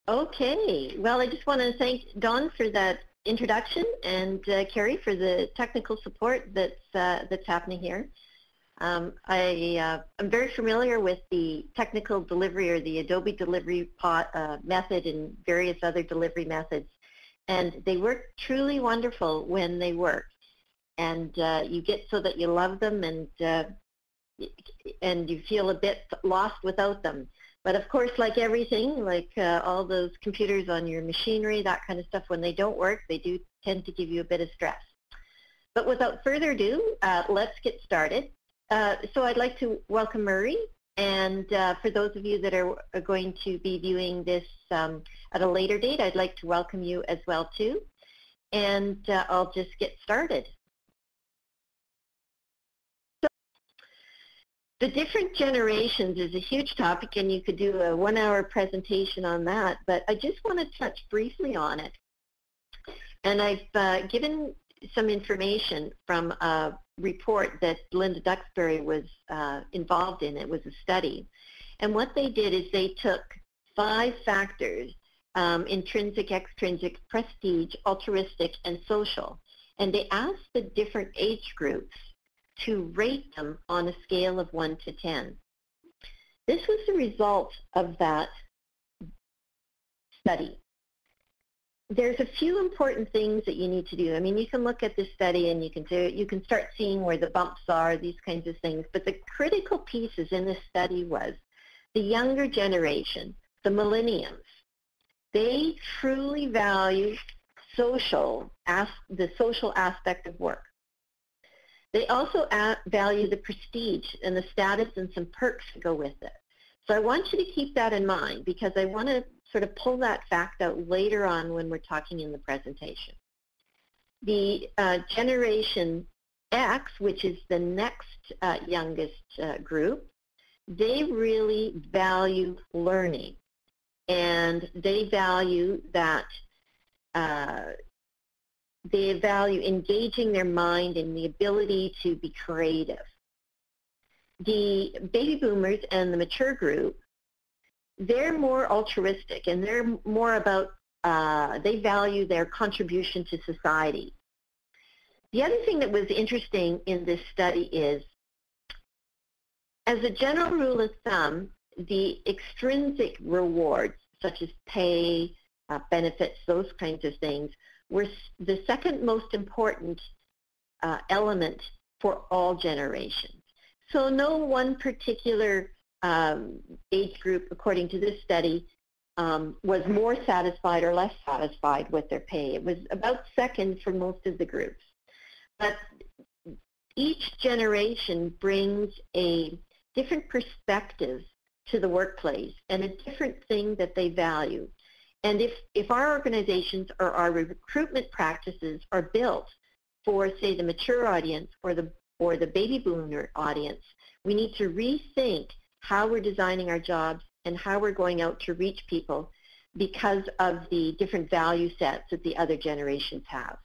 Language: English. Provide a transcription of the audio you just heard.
Okay, well, I just want to thank Dawn for that introduction and Carrie for the technical support that's happening here. I'm very familiar with the technical delivery or the Adobe delivery method and various other delivery methods, and they work truly wonderful when they work. And you get so that you love them and you feel a bit lost without them. But of course, like everything, like all those computers on your machinery, that kind of stuff, when they don't work, they do tend to give you a bit of stress. But without further ado, let's get started. So I'd like to welcome Murray, and for those of you that are going to be viewing this at a later date, I'd like to welcome you as well too. And I'll just get started. The different generations is a huge topic, and you could do a 1-hour presentation on that, but I just want to touch briefly on it. And I've given some information from a report that Linda Duxbury was involved in. It was a study. And what they did is they took 5 factors, intrinsic, extrinsic, prestige, altruistic, and social, and they asked the different age groups to rate them on a scale of 1 to 10. This was the result of that study. There's a few important things that you need to do. I mean, you can look at this study and you can start seeing where the bumps are, these kinds of things. But the critical pieces in this study was the younger generation, the millennials. They truly value the social aspect of work. They also value the prestige and the status and some perks that go with it. So I want you to keep that in mind, because I want to sort of pull that fact out later on when we're talking in the presentation. The Generation X, which is the next youngest group, they really value learning, and they value that they value engaging their mind and the ability to be creative. The baby boomers and the mature group, they're more altruistic, and they're more about, they value their contribution to society. The other thing that was interesting in this study is, as a general rule of thumb, the extrinsic rewards, such as pay, benefits, those kinds of things, were the second most important element for all generations. So no one particular age group, according to this study, was more satisfied or less satisfied with their pay. It was about second for most of the groups. But each generation brings a different perspective to the workplace and a different thing that they value. And if our organizations or our recruitment practices are built for, say, the mature audience or the baby boomer audience, we need to rethink how we're designing our jobs and how we're going out to reach people because of the different value sets that the other generations have.